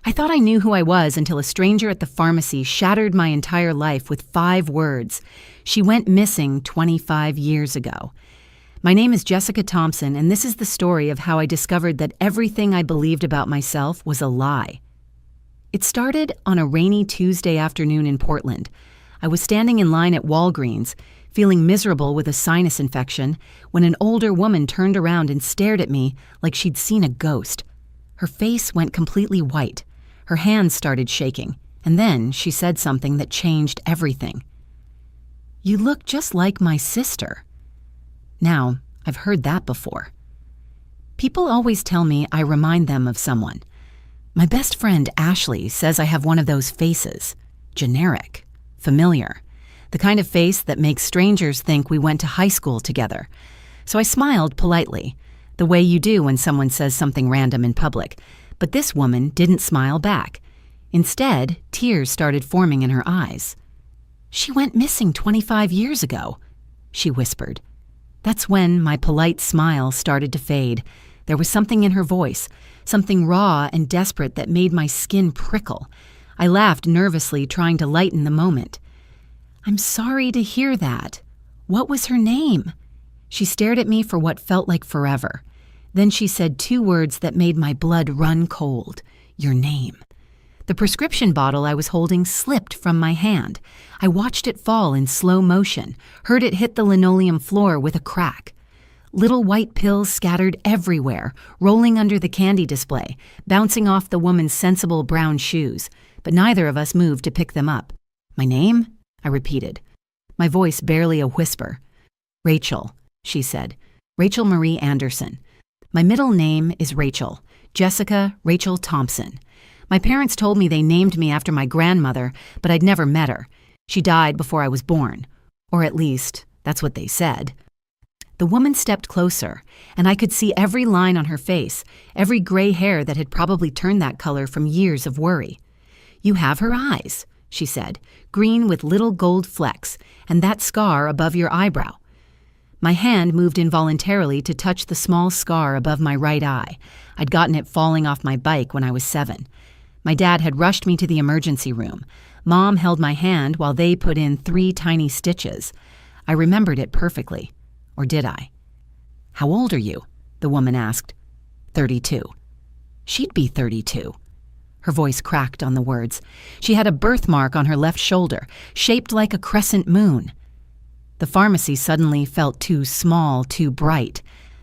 I thought I knew who I was until a stranger at the pharmacy shattered my entire life with 5 words. She went missing 25 years ago. My name is Jessica Thompson, and this is the story of how I discovered that everything I believed about myself was a lie. It started on a rainy Tuesday afternoon in Portland. I was standing in line at Walgreens, feeling miserable with a sinus infection, when an older woman turned around and stared at me like she'd seen a ghost. Her face went completely white. Her hands started shaking, and then she said something that changed everything. "You look just like my sister." Now, I've heard that before. People always tell me I remind them of someone. My best friend Ashley says I have one of those faces. Generic, familiar, the kind of face that makes strangers think we went to high school together. So I smiled politely, the way you do when someone says something random in public. But this woman didn't smile back. Instead, tears started forming in her eyes. "She went missing 25 years ago," she whispered. That's when my polite smile started to fade. There was something in her voice, something raw and desperate that made my skin prickle. I laughed nervously, trying to lighten the moment. "I'm sorry to hear that. What was her name?" She stared at me for what felt like forever. Then she said 2 words that made my blood run cold. "Your name." The prescription bottle I was holding slipped from my hand. I watched it fall in slow motion, heard it hit the linoleum floor with a crack. Little white pills scattered everywhere, rolling under the candy display, bouncing off the woman's sensible brown shoes, but neither of us moved to pick them up. "My name?" I repeated, my voice barely a whisper. "Rachel," she said. "Rachel Marie Anderson. My middle name is Rachel, Jessica Rachel Thompson. My parents told me they named me after my grandmother, but I'd never met her. She died before I was born. Or at least, that's what they said." The woman stepped closer, and I could see every line on her face, every gray hair that had probably turned that color from years of worry. "You have her eyes," she said, "green with little gold flecks, and that scar above your eyebrow." My hand moved involuntarily to touch the small scar above my right eye. I'd gotten it falling off my bike when I was 7. My dad had rushed me to the emergency room. Mom held my hand while they put in 3 tiny stitches. I remembered it perfectly. Or did I? "How old are you?" the woman asked. 32. She'd be 32. Her voice cracked on the words. She had a birthmark on her left shoulder, shaped like a crescent moon. The pharmacy suddenly felt too small, too bright.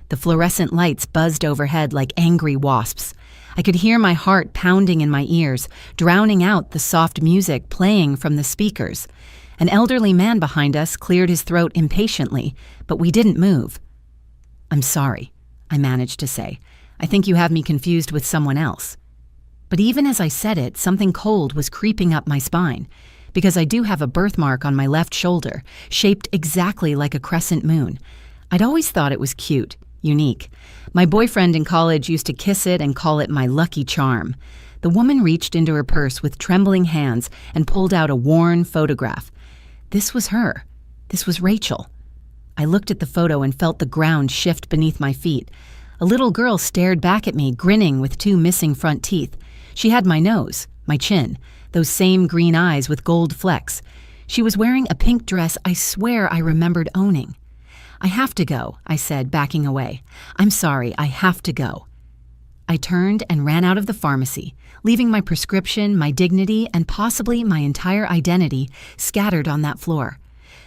The fluorescent lights buzzed overhead like angry wasps. I could hear my heart pounding in my ears, drowning out the soft music playing from the speakers. An elderly man behind us cleared his throat impatiently, but we didn't move. "I'm sorry," I managed to say. "I think you have me confused with someone else." But even as I said it, something cold was creeping up my spine, because I do have a birthmark on my left shoulder, shaped exactly like a crescent moon. I'd always thought it was cute, unique. My boyfriend in college used to kiss it and call it my lucky charm. The woman reached into her purse with trembling hands and pulled out a worn photograph. This was her. This was Rachel. I looked at the photo and felt the ground shift beneath my feet. A little girl stared back at me, grinning with 2 missing front teeth. She had my nose, my chin, those same green eyes with gold flecks. She was wearing a pink dress I swear I remembered owning. "I have to go," I said, backing away. "I'm sorry, I have to go." I turned and ran out of the pharmacy, leaving my prescription, my dignity, and possibly my entire identity scattered on that floor.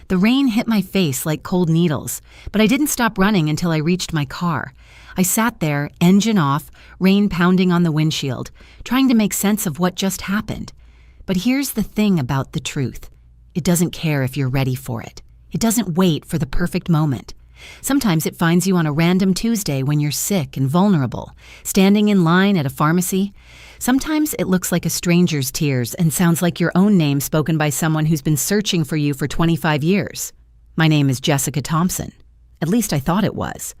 The rain hit my face like cold needles, but I didn't stop running until I reached my car. I sat there, engine off, rain pounding on the windshield, trying to make sense of what just happened. But here's the thing about the truth. It doesn't care if you're ready for it. It doesn't wait for the perfect moment. Sometimes it finds you on a random Tuesday when you're sick and vulnerable, standing in line at a pharmacy. Sometimes it looks like a stranger's tears and sounds like your own name spoken by someone who's been searching for you for 25 years. My name is Jessica Thompson. At least I thought it was.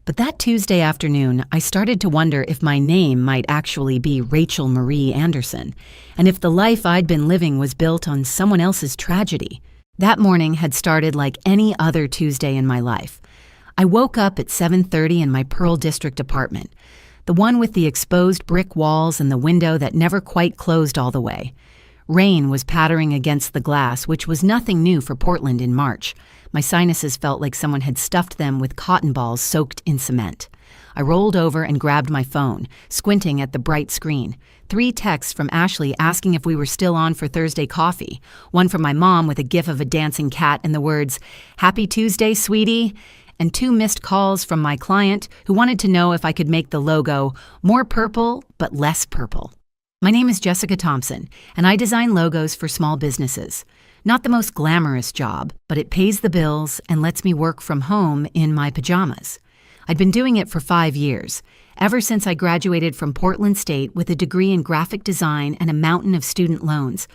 But that Tuesday afternoon, I started to wonder if my name might actually be Rachel Marie Anderson, and if the life I'd been living was built on someone else's tragedy. That morning had started like any other Tuesday in my life. I woke up at 7:30 in my Pearl District apartment. the one with the exposed brick walls and the window that never quite closed all the way. Rain was pattering against the glass, which was nothing new for Portland in March. My sinuses felt like someone had stuffed them with cotton balls soaked in cement. I rolled over and grabbed my phone, squinting at the bright screen. 3 texts from Ashley asking if we were still on for Thursday coffee. One from my mom with a gif of a dancing cat and the words, "Happy Tuesday, sweetie," and 2 missed calls from my client who wanted to know if I could make the logo more purple but less purple. My name is Jessica Thompson, and I design logos for small businesses. Not the most glamorous job, but it pays the bills and lets me work from home in my pajamas. I'd been doing it for 5 years, ever since I graduated from Portland State with a degree in graphic design and a mountain of student loans.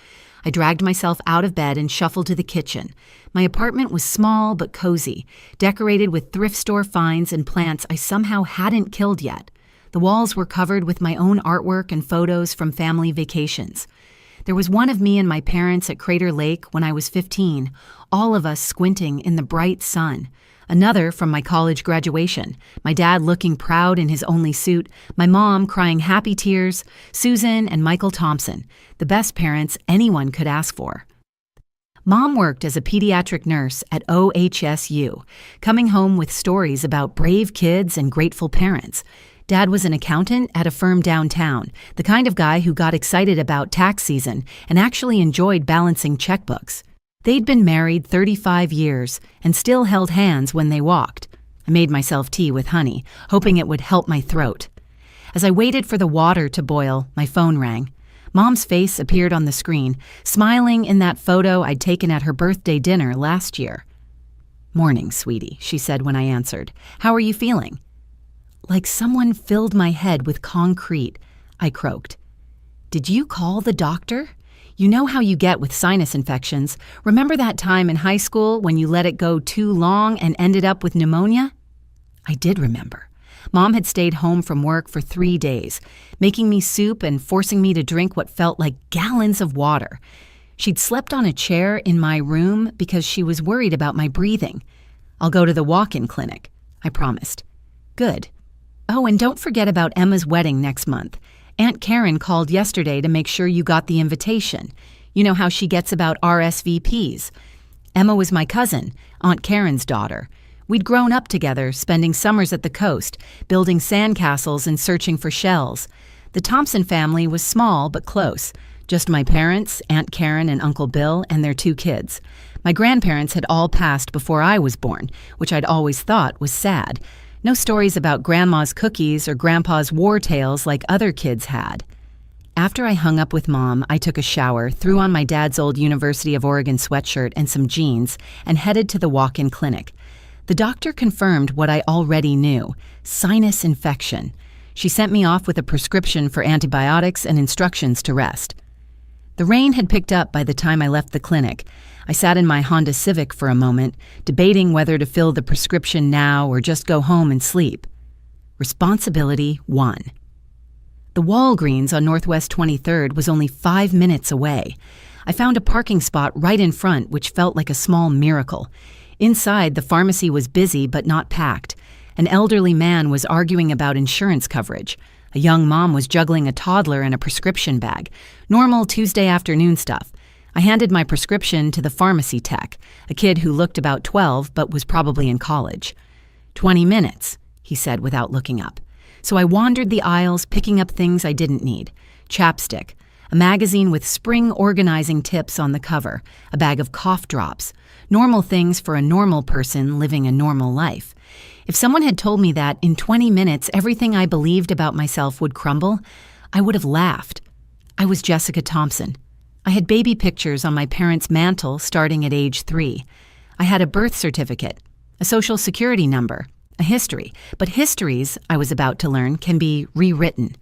I dragged myself out of bed and shuffled to the kitchen. My apartment was small but cozy, decorated with thrift store finds and plants I somehow hadn't killed yet. The walls were covered with my own artwork and photos from family vacations. There was one of me and my parents at Crater Lake when I was 15, all of us squinting in the bright sun. Another from my college graduation, my dad looking proud in his only suit, my mom crying happy tears, Susan and Michael Thompson, the best parents anyone could ask for. Mom worked as a pediatric nurse at OHSU, coming home with stories about brave kids and grateful parents. Dad was an accountant at a firm downtown, the kind of guy who got excited about tax season and actually enjoyed balancing checkbooks. They'd been married 35 years and still held hands when they walked. I made myself tea with honey, hoping it would help my throat. As I waited for the water to boil, my phone rang. Mom's face appeared on the screen, smiling in that photo I'd taken at her birthday dinner last year. "Morning, sweetie," she said when I answered. "How are you feeling?" "Like someone filled my head with concrete," I croaked. "Did you call the doctor? You know how you get with sinus infections. Remember that time in high school when you let it go too long and ended up with pneumonia?" I did remember. Mom had stayed home from work for 3 days, making me soup and forcing me to drink what felt like gallons of water. She'd slept on a chair in my room because she was worried about my breathing. "I'll go to the walk-in clinic," I promised. "Good. Oh, and don't forget about Emma's wedding next month. Aunt Karen called yesterday to make sure you got the invitation. You know how she gets about RSVPs. Emma was my cousin, Aunt Karen's daughter. We'd grown up together, spending summers at the coast, building sandcastles and searching for shells. The Thompson family was small but close. Just my parents, Aunt Karen and Uncle Bill, and their 2 kids. My grandparents had all passed before I was born, which I'd always thought was sad. No stories about Grandma's cookies or Grandpa's war tales like other kids had. After I hung up with Mom, I took a shower, threw on my dad's old University of Oregon sweatshirt and some jeans, and headed to the walk-in clinic. The doctor confirmed what I already knew: sinus infection. She sent me off with a prescription for antibiotics and instructions to rest. The rain had picked up by the time I left the clinic. I sat in my Honda Civic for a moment, debating whether to fill the prescription now or just go home and sleep. Responsibility 1. The Walgreens on Northwest 23rd was only 5 minutes away. I found a parking spot right in front, which felt like a small miracle. Inside, the pharmacy was busy but not packed. An elderly man was arguing about insurance coverage. A young mom was juggling a toddler and a prescription bag. Normal Tuesday afternoon stuff. I handed my prescription to the pharmacy tech, a kid who looked about 12 but was probably in college. 20 minutes, he said without looking up. So I wandered the aisles, picking up things I didn't need. Chapstick, a magazine with spring organizing tips on the cover, a bag of cough drops, normal things for a normal person living a normal life. If someone had told me that in 20 minutes everything I believed about myself would crumble, I would have laughed. I was Jessica Thompson. I had baby pictures on my parents' mantle starting at age 3. I had a birth certificate, a social security number, a history. But histories, I was about to learn, can be rewritten.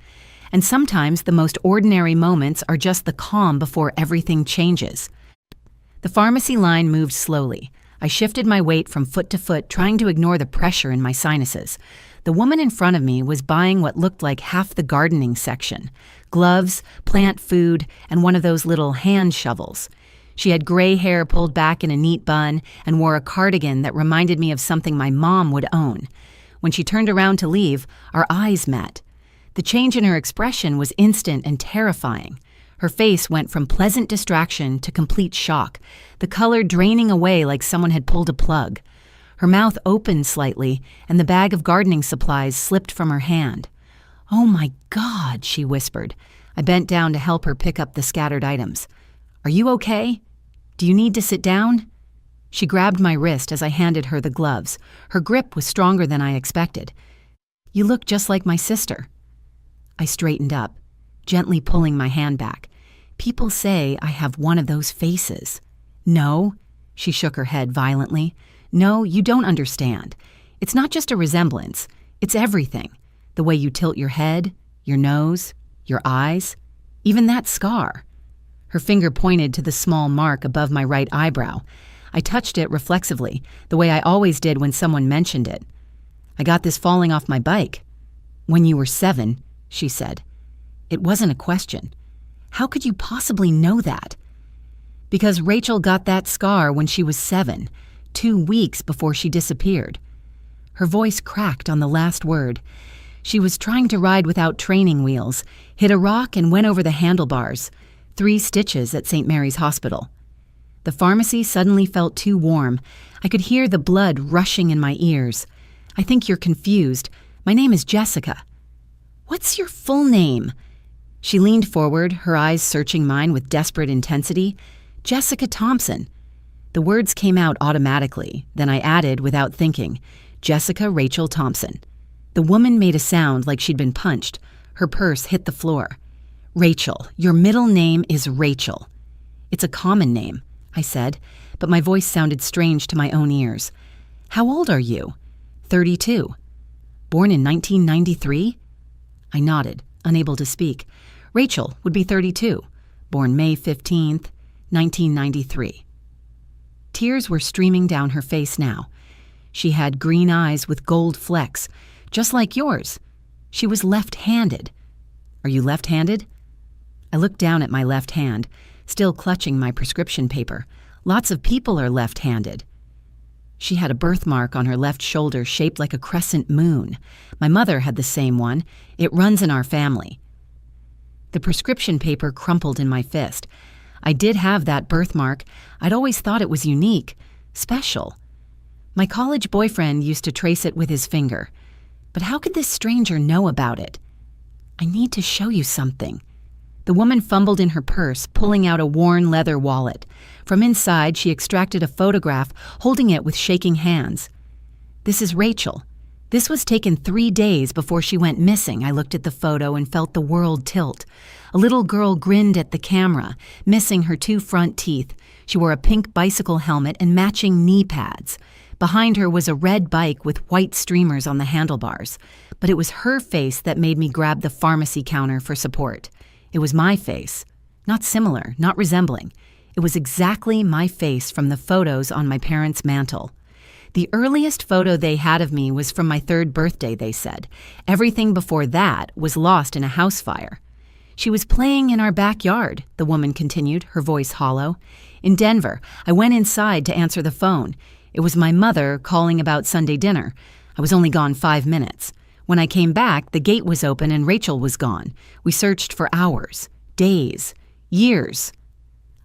And sometimes the most ordinary moments are just the calm before everything changes. The pharmacy line moved slowly. I shifted my weight from foot to foot, trying to ignore the pressure in my sinuses. The woman in front of me was buying what looked like half the gardening section: gloves, plant food, and one of those little hand shovels. She had gray hair pulled back in a neat bun and wore a cardigan that reminded me of something my mom would own. When she turned around to leave, our eyes met. The change in her expression was instant and terrifying. Her face went from pleasant distraction to complete shock, the color draining away like someone had pulled a plug. Her mouth opened slightly, and the bag of gardening supplies slipped from her hand. "Oh my God," she whispered. I bent down to help her pick up the scattered items. "Are you okay? Do you need to sit down?" She grabbed my wrist as I handed her the gloves. Her grip was stronger than I expected. "You look just like my sister." I straightened up, gently pulling my hand back. "People say I have one of those faces." "No," she shook her head violently. "No, you don't understand. It's not just a resemblance. It's everything. The way you tilt your head, your nose, your eyes, even that scar." Her finger pointed to the small mark above my right eyebrow. I touched it reflexively, the way I always did when someone mentioned it. "I got this falling off my bike." "When you were 7, she said. It wasn't a question. "How could you possibly know that?" "Because Rachel got that scar when she was 7, 2 weeks before she disappeared." Her voice cracked on the last word. "She was trying to ride without training wheels, hit a rock and went over the handlebars. 3 stitches at St. Mary's Hospital." The pharmacy suddenly felt too warm. I could hear the blood rushing in my ears. "I think you're confused. My name is Jessica." "What's your full name?" She leaned forward, her eyes searching mine with desperate intensity. "Jessica Thompson." The words came out automatically. Then I added, without thinking, "Jessica Rachel Thompson." The woman made a sound like she'd been punched. Her purse hit the floor. "Rachel, your middle name is Rachel." "It's a common name," I said, but my voice sounded strange to my own ears. "How old are you?" 32. "Born in 1993? I nodded, unable to speak. Rachel would be 32, born May 15th, 1993. Tears were streaming down her face now. She had green eyes with gold flecks, just like yours. She was left-handed. "Are you left-handed?" I looked down at my left hand, still clutching my prescription paper. "Lots of people are left-handed." She had a birthmark on her left shoulder shaped like a crescent moon. My mother had the same one. It runs in our family. The prescription paper crumpled in my fist. I did have that birthmark. I'd always thought it was unique, special. My college boyfriend used to trace it with his finger. But how could this stranger know about it? "I need to show you something." The woman fumbled in her purse, pulling out a worn leather wallet. From inside, she extracted a photograph, holding it with shaking hands. "This is Rachel. This was taken 3 days before she went missing." I looked at the photo and felt the world tilt. A little girl grinned at the camera, missing her 2 front teeth. She wore a pink bicycle helmet and matching knee pads. Behind her was a red bike with white streamers on the handlebars. But it was her face that made me grab the pharmacy counter for support. It was my face. Not similar, not resembling. It was exactly my face from the photos on my parents' mantle. The earliest photo they had of me was from my 3rd birthday, they said. Everything before that was lost in a house fire. "She was playing in our backyard," the woman continued, her voice hollow. "In Denver, I went inside to answer the phone. It was my mother calling about Sunday dinner. I was only gone 5 minutes. When I came back, the gate was open and Rachel was gone. We searched for hours, days, years."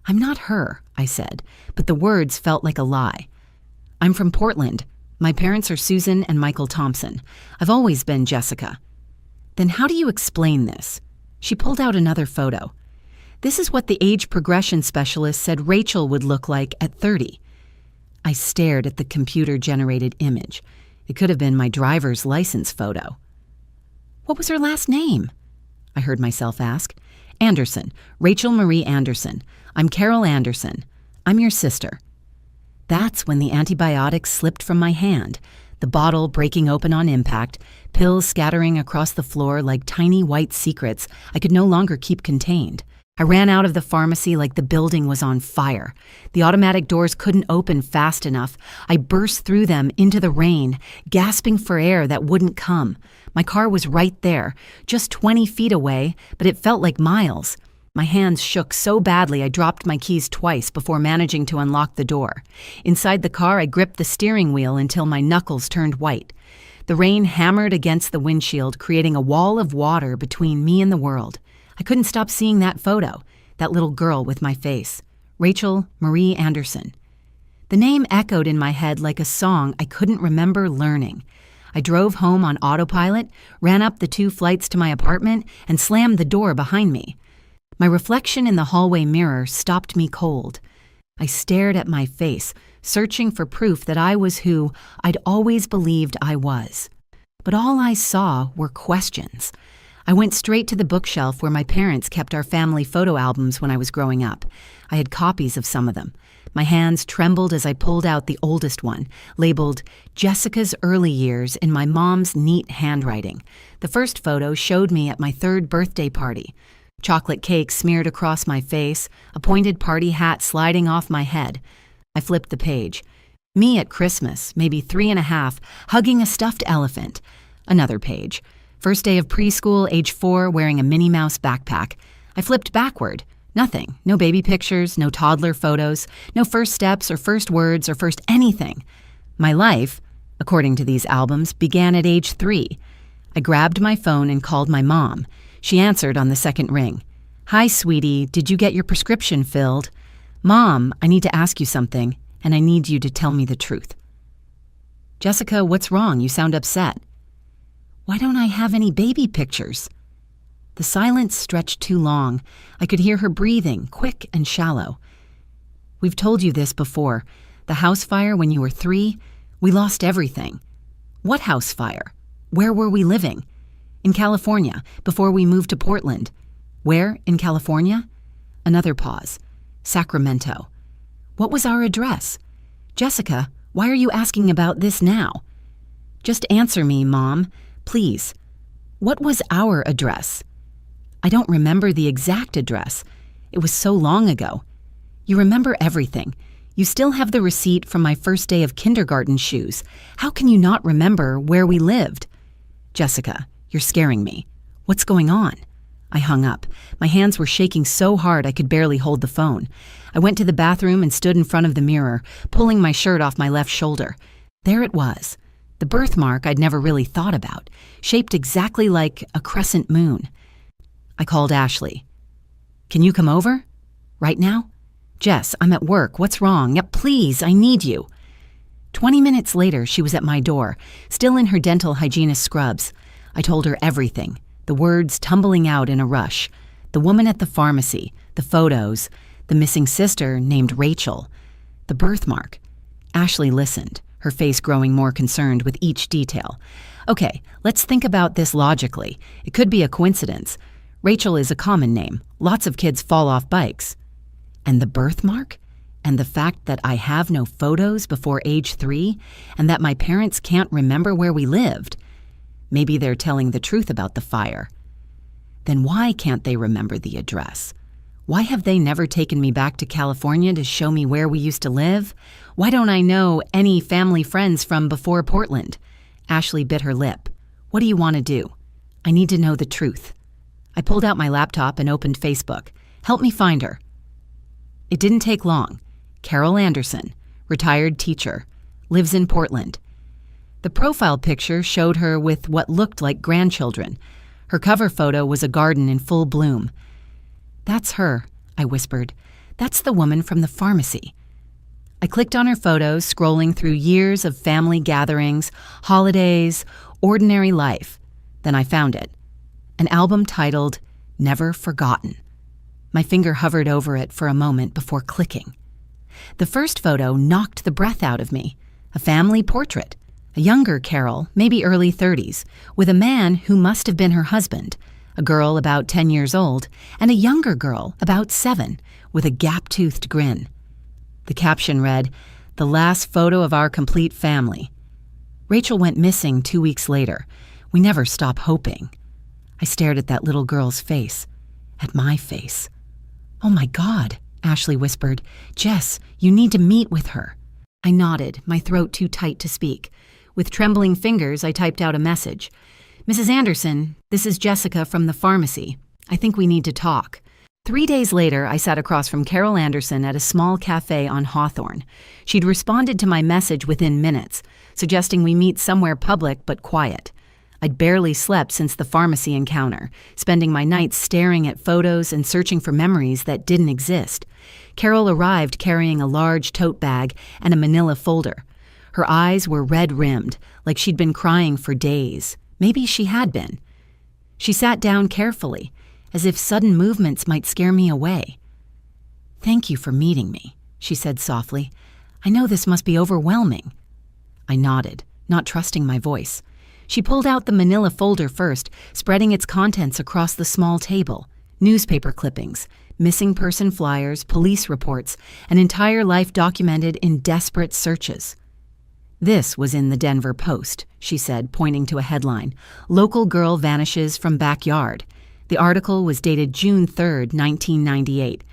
"I'm not her," I said, but the words felt like a lie. "I'm from Portland. My parents are Susan and Michael Thompson. I've always been Jessica." "Then how do you explain this?" She pulled out another photo. "This is what the age progression specialist said Rachel would look like at 30. I stared at the computer-generated image. It could have been my driver's license photo. "What was her last name?" I heard myself ask. "Anderson. Rachel Marie Anderson. I'm Carol Anderson. I'm your sister." That's when the antibiotics slipped from my hand, the bottle breaking open on impact, pills scattering across the floor like tiny white secrets I could no longer keep contained. I ran out of the pharmacy like the building was on fire. The automatic doors couldn't open fast enough. I burst through them into the rain, gasping for air that wouldn't come. My car was right there, just 20 feet away, but it felt like miles. My hands shook so badly I dropped my keys twice before managing to unlock the door. Inside the car, I gripped the steering wheel until my knuckles turned white. The rain hammered against the windshield, creating a wall of water between me and the world. I couldn't stop seeing that photo, that little girl with my face. Rachel Marie Anderson. The name echoed in my head like a song I couldn't remember learning. I drove home on autopilot, ran up the 2 flights to my apartment, and slammed the door behind me. My reflection in the hallway mirror stopped me cold. I stared at my face, searching for proof that I was who I'd always believed I was. But all I saw were questions. I went straight to the bookshelf where my parents kept our family photo albums when I was growing up. I had copies of some of them. My hands trembled as I pulled out the oldest one, labeled Jessica's Early Years in my mom's neat handwriting. The first photo showed me at my 3rd birthday party. Chocolate cake smeared across my face, a pointed party hat sliding off my head. I flipped the page. Me at Christmas, maybe 3 and a half, hugging a stuffed elephant. Another page. First day of preschool, age 4, wearing a Minnie Mouse backpack. I flipped backward. Nothing. No baby pictures, no toddler photos, no first steps or first words or first anything. My life, according to these albums, began at age 3. I grabbed my phone and called my mom. She answered on the 2nd ring. "Hi, sweetie, did you get your prescription filled?" "Mom, I need to ask you something, and I need you to tell me the truth." "Jessica, what's wrong? You sound upset." "Why don't I have any baby pictures?" The silence stretched too long. I could hear her breathing, quick and shallow. "We've told you this before. The house fire when you were 3, we lost everything." "What house fire? Where were we living?" "In California, before we moved to Portland." "Where in California?" Another pause. "Sacramento." "What was our address?" "Jessica, why are you asking about this now?" "Just answer me, Mom, please. What was our address?" "I don't remember the exact address. It was so long ago." "You remember everything. You still have the receipt from my first day of kindergarten shoes. How can you not remember where we lived?" "Jessica, you're scaring me. What's going on?" I hung up. My hands were shaking so hard I could barely hold the phone. I went to the bathroom and stood in front of the mirror, pulling my shirt off my left shoulder. There it was. The birthmark I'd never really thought about, shaped exactly like a crescent moon. I called Ashley. "Can you come over? Right now?" "Jess, I'm at work. What's wrong? Yep, please, I need you." 20 minutes later, she was at my door, still in her dental hygienist scrubs. I told her everything, the words tumbling out in a rush. The woman at the pharmacy, the photos, the missing sister named Rachel, the birthmark. Ashley listened, her face growing more concerned with each detail. "Okay, let's think about this logically. It could be a coincidence. Rachel is a common name. Lots of kids fall off bikes. And the birthmark? And the fact that I have no photos before age 3, and that my parents can't remember where we lived. Maybe they're telling the truth about the fire. Then why can't they remember the address? Why have they never taken me back to California to show me where we used to live? Why don't I know any family friends from before Portland?" Ashley bit her lip. "What do you want to do?" "I need to know the truth." I pulled out my laptop and opened Facebook. "Help me find her." It didn't take long. Carol Anderson, retired teacher, lives in Portland. The profile picture showed her with what looked like grandchildren. Her cover photo was a garden in full bloom. "That's her," I whispered. "That's the woman from the pharmacy." I clicked on her photos, scrolling through years of family gatherings, holidays, ordinary life. Then I found it. An album titled Never Forgotten. My finger hovered over it for a moment before clicking. The first photo knocked the breath out of me. A family portrait. A younger Carol, maybe early 30s, with a man who must have been her husband, a girl about 10 years old, and a younger girl about 7, with a gap-toothed grin. The caption read, "The last photo of our complete family." Rachel went missing 2 weeks later. We never stop hoping. I stared at that little girl's face, at my face. "Oh my God," Ashley whispered. "Jess, you need to meet with her." I nodded, my throat too tight to speak. With trembling fingers, I typed out a message. "Mrs. Anderson, this is Jessica from the pharmacy. I think we need to talk." 3 days later, I sat across from Carol Anderson at a small cafe on Hawthorne. She'd responded to my message within minutes, suggesting we meet somewhere public but quiet. I'd barely slept since the pharmacy encounter, spending my nights staring at photos and searching for memories that didn't exist. Carol arrived carrying a large tote bag and a manila folder. Her eyes were red-rimmed, like she'd been crying for days. Maybe she had been. She sat down carefully, as if sudden movements might scare me away. "Thank you for meeting me," she said softly. "I know this must be overwhelming." I nodded, not trusting my voice. She pulled out the manila folder first, spreading its contents across the small table. Newspaper clippings, missing person flyers, police reports, an entire life documented in desperate searches. "This was in the Denver Post," she said, pointing to a headline. "Local girl vanishes from backyard." The article was dated June 3rd, 1998.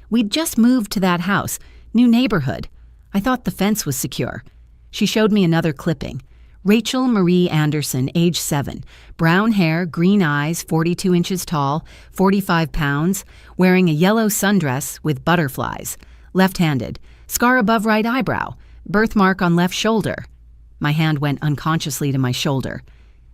We'd just moved to that house, new neighborhood. I thought the fence was secure. She showed me another clipping. Rachel Marie Anderson, age 7, brown hair, green eyes, 42 inches tall, 45 pounds, wearing a yellow sundress with butterflies, left-handed, scar above right eyebrow, birthmark on left shoulder. My hand went unconsciously to my shoulder.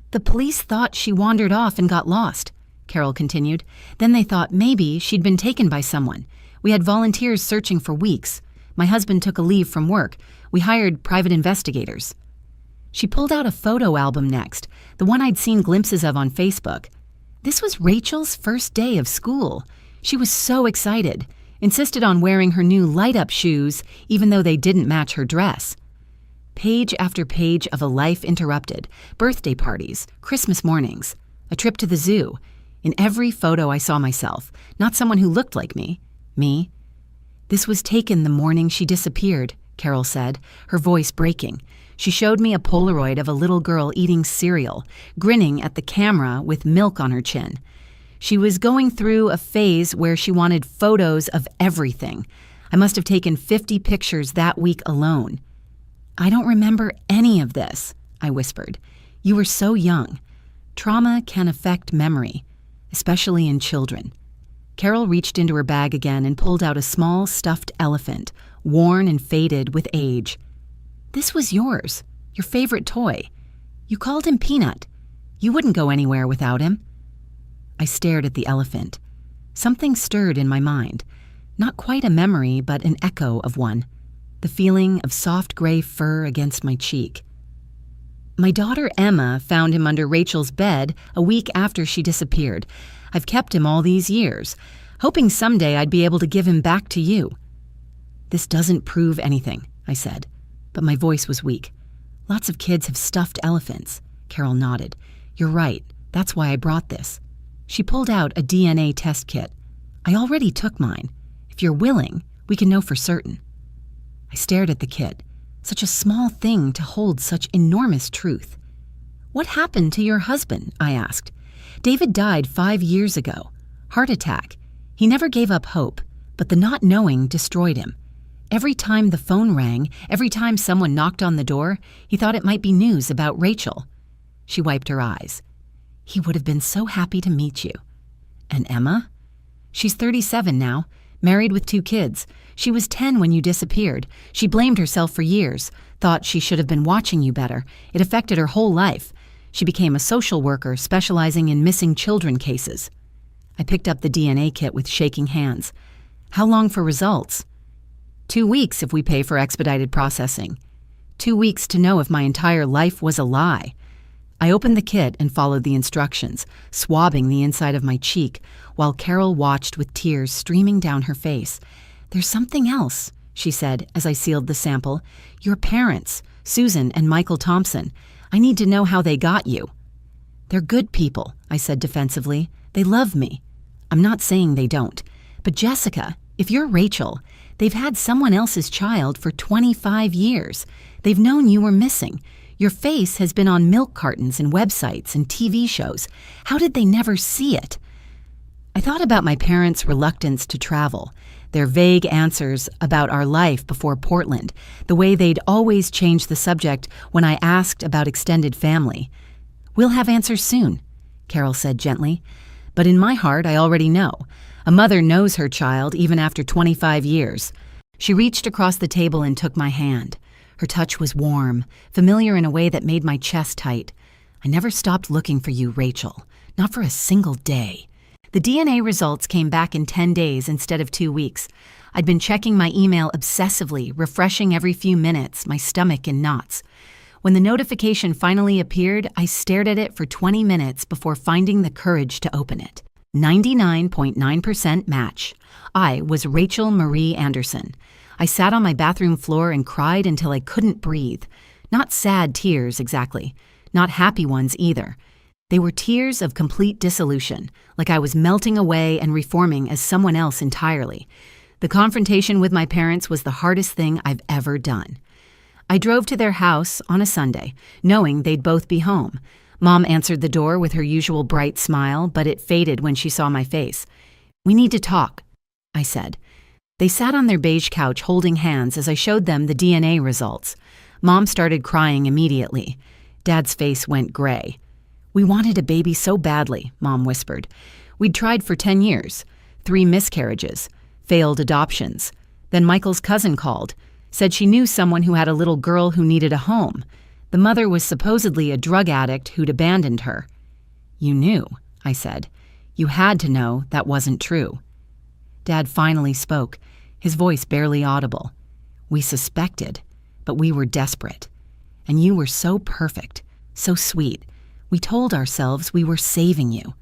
"The police thought she wandered off and got lost," Carol continued. "Then they thought maybe she'd been taken by someone. We had volunteers searching for weeks. My husband took a leave from work. We hired private investigators." She pulled out a photo album next, the one I'd seen glimpses of on Facebook. This was Rachel's first day of school. She was so excited, insisted on wearing her new light-up shoes even though they didn't match her dress. Page after page of a life interrupted, birthday parties, Christmas mornings, a trip to the zoo. In every photo I saw myself, not someone who looked like me. Me. "This was taken the morning she disappeared," Carol said, her voice breaking. She showed me a Polaroid of a little girl eating cereal, grinning at the camera with milk on her chin. She was going through a phase where she wanted photos of everything. I must have taken 50 pictures that week alone. "I don't remember any of this," I whispered. "You were so young. Trauma can affect memory, especially in children." Carol reached into her bag again and pulled out a small stuffed elephant, worn and faded with age. "This was yours, your favorite toy. You called him Peanut. You wouldn't go anywhere without him." I stared at the elephant. Something stirred in my mind. Not quite a memory, but an echo of one. The feeling of soft gray fur against my cheek. "My daughter Emma found him under Rachel's bed a week after she disappeared. I've kept him all these years, hoping someday I'd be able to give him back to you." "This doesn't prove anything," I said, but my voice was weak. "Lots of kids have stuffed elephants." Carol nodded. "You're right. That's why I brought this." She pulled out a DNA test kit. "I already took mine. If you're willing, we can know for certain." I stared at the kit. Such a small thing to hold such enormous truth. "What happened to your husband?" I asked. "David died 5 years ago. Heart attack. He never gave up hope, but the not knowing destroyed him. Every time the phone rang, every time someone knocked on the door, he thought it might be news about Rachel." She wiped her eyes. "He would have been so happy to meet you." "And Emma?" "She's 37 now, married with 2 kids. She was 10 when you disappeared. She blamed herself for years, thought she should have been watching you better. It affected her whole life. She became a social worker specializing in missing children cases." I picked up the DNA kit with shaking hands. "How long for results?" 2 weeks if we pay for expedited processing. 2 weeks to know if my entire life was a lie." I opened the kit and followed the instructions, swabbing the inside of my cheek, while Carol watched with tears streaming down her face. "There's something else," she said as I sealed the sample. "Your parents, Susan and Michael Thompson. I need to know how they got you." "They're good people," I said defensively. "They love me." "I'm not saying they don't. But Jessica, if you're Rachel, they've had someone else's child for 25 years. They've known you were missing. Your face has been on milk cartons and websites and TV shows. How did they never see it?" I thought about my parents' reluctance to travel, their vague answers about our life before Portland, the way they'd always change the subject when I asked about extended family. "We'll have answers soon," Carol said gently. "But in my heart, I already know. A mother knows her child even after 25 years. She reached across the table and took my hand. Her touch was warm, familiar in a way that made my chest tight. I never stopped looking for you, Rachel. Not for a single day. The DNA results came back in 10 days instead of 2 weeks. I'd been checking my email obsessively, refreshing every few minutes, my stomach in knots. When the notification finally appeared, I stared at it for 20 minutes before finding the courage to open it. 99.9% match. I was Rachel Marie Anderson. I sat on my bathroom floor and cried until I couldn't breathe. Not sad tears, exactly. Not happy ones either. They were tears of complete dissolution, like I was melting away and reforming as someone else entirely. The confrontation with my parents was the hardest thing I've ever done. I drove to their house on a Sunday, knowing they'd both be home. Mom answered the door with her usual bright smile, but it faded when she saw my face. "We need to talk," I said. They sat on their beige couch holding hands as I showed them the DNA results. Mom started crying immediately. Dad's face went gray. "We wanted a baby so badly," Mom whispered. "We'd tried for 10 years. 3 miscarriages. Failed adoptions. Then Michael's cousin called. Said she knew someone who had a little girl who needed a home. The mother was supposedly a drug addict who'd abandoned her." "You knew," I said. "You had to know that wasn't true." Dad finally spoke, his voice barely audible. "We suspected, but we were desperate. And you were so perfect, so sweet. We told ourselves we were saving you."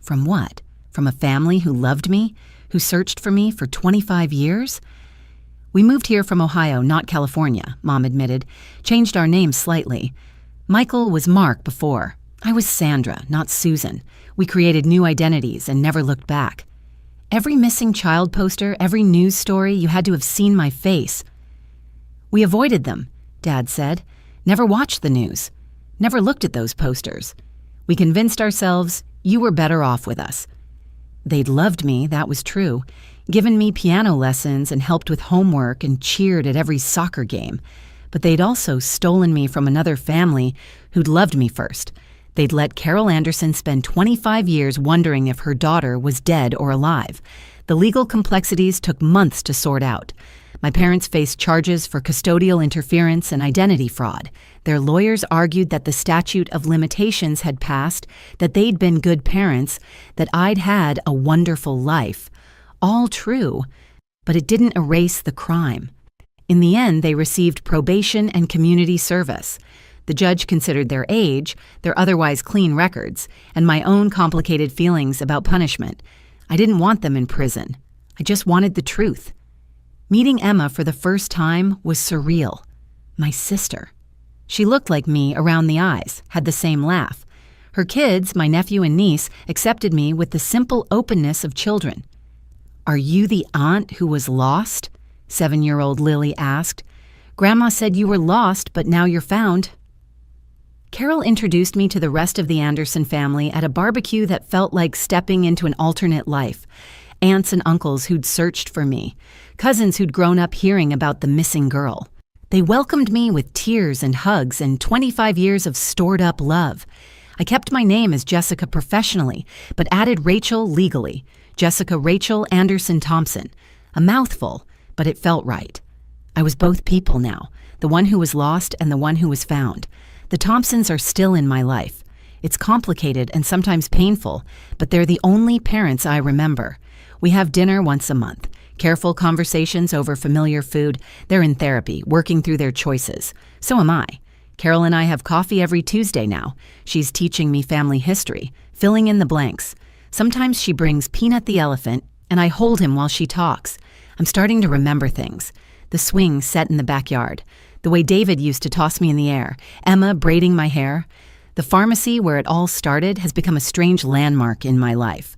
"From what? From a family who loved me, who searched for me for 25 years? "We moved here from Ohio, not California," Mom admitted. "Changed our names slightly. Michael was Mark before. I was Sandra, not Susan. We created new identities and never looked back. Every missing child poster, every news story, you had to have seen my face." "We avoided them," Dad said. "Never watched the news. Never looked at those posters. We convinced ourselves you were better off with us. They'd loved me, that was true, given me piano lessons and helped with homework and cheered at every soccer game. But they'd also stolen me from another family who'd loved me first. They'd let Carol Anderson spend 25 years wondering if her daughter was dead or alive. The legal complexities took months to sort out. My parents faced charges for custodial interference and identity fraud. Their lawyers argued that the statute of limitations had passed, that they'd been good parents, that I'd had a wonderful life. All true, but it didn't erase the crime. In the end, they received probation and community service. The judge considered their age, their otherwise clean records, and my own complicated feelings about punishment. I didn't want them in prison. I just wanted the truth. Meeting Emma for the first time was surreal. My sister. She looked like me around the eyes, had the same laugh. Her kids, my nephew and niece, accepted me with the simple openness of children. "Are you the aunt who was lost?" 7-year-old Lily asked. "Grandma said you were lost, but now you're found." Carol introduced me to the rest of the Anderson family at a barbecue that felt like stepping into an alternate life. Aunts and uncles who'd searched for me, cousins who'd grown up hearing about the missing girl. They welcomed me with tears and hugs and 25 years of stored-up love. I kept my name as Jessica professionally, but added Rachel legally. Jessica Rachel Anderson Thompson. A mouthful, but it felt right. I was both people now, the one who was lost and the one who was found. The Thompsons are still in my life. It's complicated and sometimes painful, but they're the only parents I remember. We have dinner once a month. Careful conversations over familiar food. They're in therapy, working through their choices. So am I. Carol and I have coffee every Tuesday now. She's teaching me family history, filling in the blanks. Sometimes she brings Peanut the elephant, and I hold him while she talks. I'm starting to remember things. The swing set in the backyard. The way David used to toss me in the air. Emma braiding my hair. The pharmacy where it all started has become a strange landmark in my life.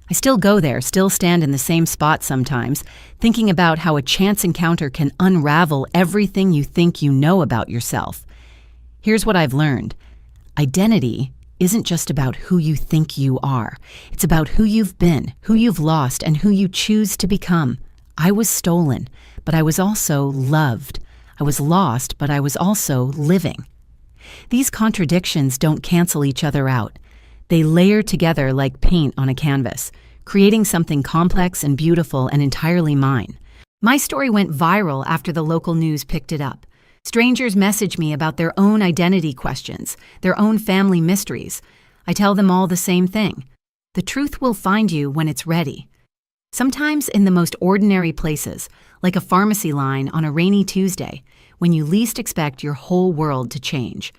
I still go there, still stand in the same spot sometimes, thinking about how a chance encounter can unravel everything you think you know about yourself. Here's what I've learned. Identity isn't just about who you think you are. It's about who you've been, who you've lost, and who you choose to become. I was stolen, but I was also loved. I was lost, but I was also living. These contradictions don't cancel each other out. They layer together like paint on a canvas, creating something complex and beautiful and entirely mine. My story went viral after the local news picked it up. Strangers message me about their own identity questions, their own family mysteries. I tell them all the same thing. The truth will find you when it's ready. Sometimes in the most ordinary places, like a pharmacy line on a rainy Tuesday, when you least expect your whole world to change.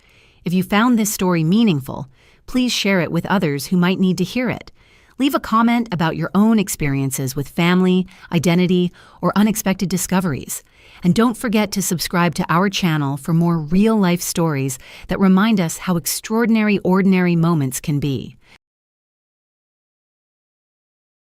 If you found this story meaningful, please share it with others who might need to hear it. Leave a comment about your own experiences with family, identity, or unexpected discoveries. And don't forget to subscribe to our channel for more real-life stories that remind us how extraordinary ordinary moments can be.